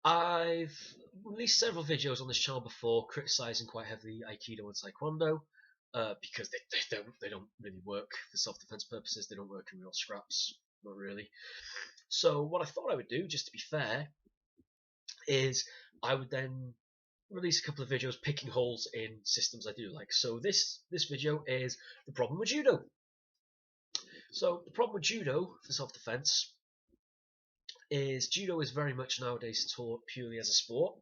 I've released several videos on this channel before criticising quite heavily Aikido and Taekwondo because they don't really work for self-defense purposes. They don't work in real scraps, not really. So what I thought I would do, just to be fair, is I would then release a couple of videos picking holes in systems I do like. So this video is the problem with Judo. So the problem with Judo for self-defense is Judo is very much nowadays taught purely as a sport.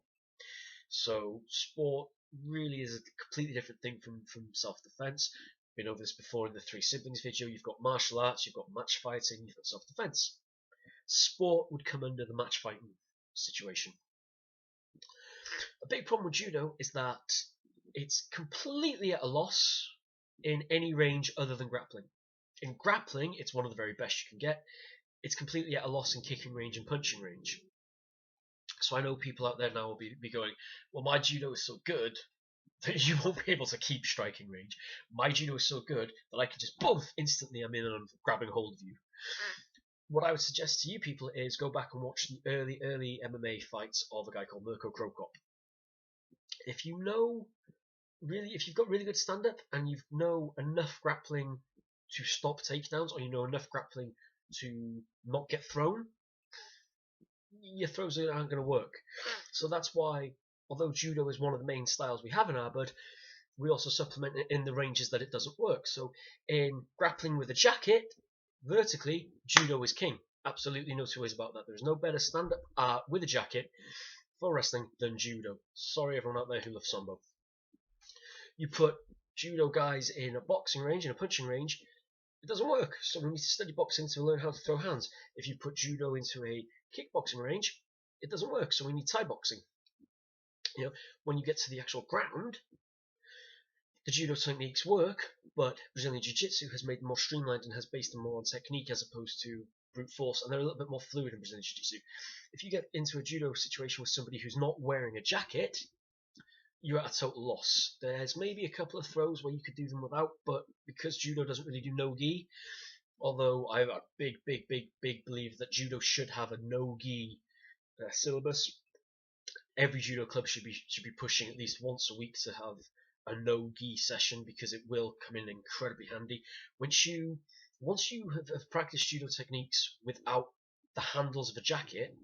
So sport really is a completely different thing from self-defense. Been over this before in the Three Siblings video. You've got martial arts, you've got match fighting, you've got self-defense. Sport would come under the match fighting situation. A big problem with Judo is that it's completely at a loss in any range other than grappling. In grappling, it's one of the very best you can get. It's completely at a loss in kicking range and punching range. So I know people out there now will be going, well, my Judo is so good that you won't be able to keep striking range. My Judo is so good that I can just, both instantly I'm in and I'm grabbing hold of you. What I would suggest to you people is go back and watch the early MMA fights of a guy called Mirko Cro Cop. If you know, really, if you've got really good stand-up and you know enough grappling to stop takedowns, or you know enough grappling to not get thrown, your throws aren't going to work. So that's why, although Judo is one of the main styles we have in RBUD, we also supplement it in the ranges that it doesn't work. So in grappling with a jacket, vertically, Judo is king. Absolutely no two ways about that. There's no better stand-up with a jacket for wrestling than Judo. Sorry everyone out there who loves Sambo. You put Judo guys in a boxing range, in a punching range, it doesn't work. So we need to study boxing to learn how to throw hands. If you put Judo into a kickboxing range, it doesn't work. So we need Thai boxing. You know, when you get to the actual ground, the Judo techniques work, but Brazilian JiuJitsu has made them more streamlined and has based them more on technique as opposed to brute force, and they're a little bit more fluid in Brazilian Jiu-Jitsu. If you get into a Judo situation with somebody who's not wearing a jacket, you're at a total loss. There's maybe a couple of throws where you could do them without, but because Judo doesn't really do no-gi, although I'm a big believer that Judo should have a no-gi syllabus, every Judo club should be pushing at least once a week to have a no-gi session, because it will come in incredibly handy. Once you have practiced Judo techniques without the handles of a jacket,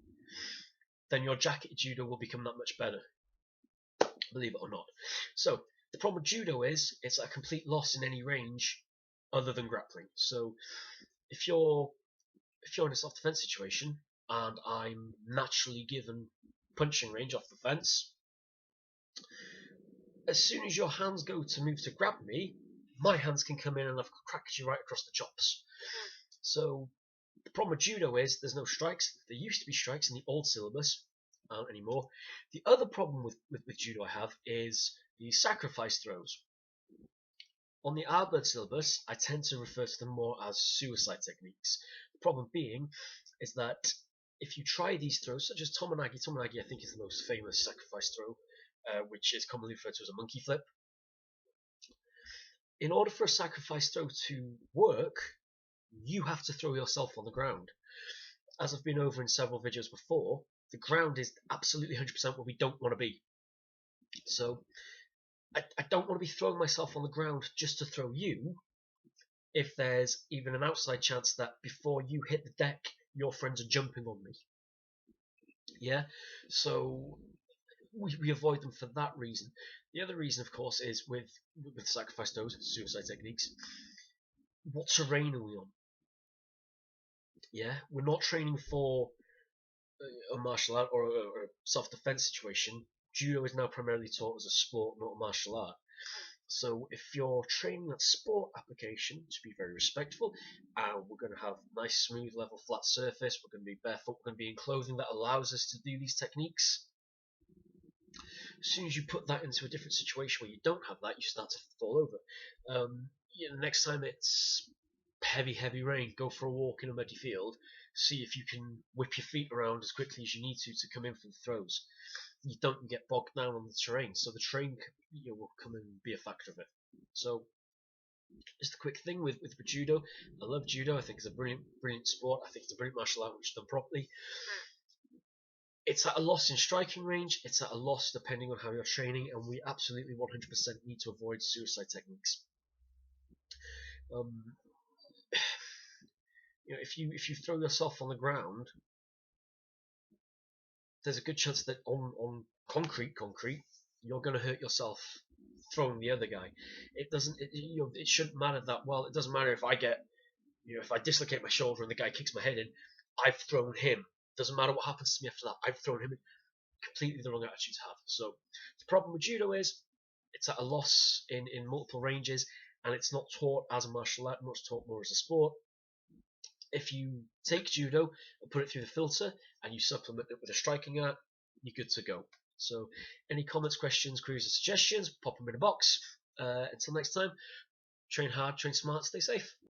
then your jacket Judo will become that much better, believe it or not. So the problem with Judo is it's a complete loss in any range other than grappling. So if you're in a self-defense situation and I'm naturally given punching range off the fence, as soon as your hands go to move to grab me, my hands can come in and I've cracked you right across the chops. So the problem with Judo is there's no strikes. There used to be strikes in the old syllabus, aren't anymore. The other problem with Judo I have is the sacrifice throws. On the RBUD syllabus, I tend to refer to them more as suicide techniques. The problem being is that if you try these throws, such as Tomonagi I think is the most famous sacrifice throw, which is commonly referred to as a monkey flip. In order for a sacrifice throw to work, you have to throw yourself on the ground. As I've been over in several videos before, the ground is absolutely 100% where we don't want to be. So I don't want to be throwing myself on the ground just to throw you if there's even an outside chance that before you hit the deck, your friends are jumping on me. Yeah, so we avoid them for that reason. The other reason, of course, is with sacrifice throws, suicide techniques, what terrain are we on? Yeah, we're not training for a martial art or a self-defense situation. Judo is now primarily taught as a sport, not a martial art. So if you're training that sport application, to be very respectful, we're going to have nice, smooth, level, flat surface, we're going to be barefoot, we're going to be in clothing that allows us to do these techniques. As soon as you put that into a different situation where you don't have that, you start to fall over. Next time it's heavy rain, go for a walk in a muddy field, see if you can whip your feet around as quickly as you need to come in for the throws. You don't get bogged down on the terrain, so the terrain will come and be a factor of it. So just a quick thing with Judo. I love Judo. I think it's a brilliant sport. I think it's a brilliant martial art which is done properly. It's at a loss in striking range. It's at a loss depending on how you're training, and we absolutely 100% need to avoid suicide techniques. Um, if you throw yourself on the ground, there's a good chance that on concrete, you're going to hurt yourself throwing the other guy. It shouldn't matter that well. It doesn't matter if I get, if I dislocate my shoulder and the guy kicks my head in, I've thrown him. Doesn't matter what happens to me after that. I've thrown him in. Completely the wrong attitude to have. So the problem with judo is it's at a loss in multiple ranges, and it's not taught as a martial art, not taught more as a sport. If you take judo and put it through the filter and you supplement it with a striking art, you're good to go. So any comments, questions, queries, or suggestions, pop them in a box. Until next time, train hard, train smart, stay safe.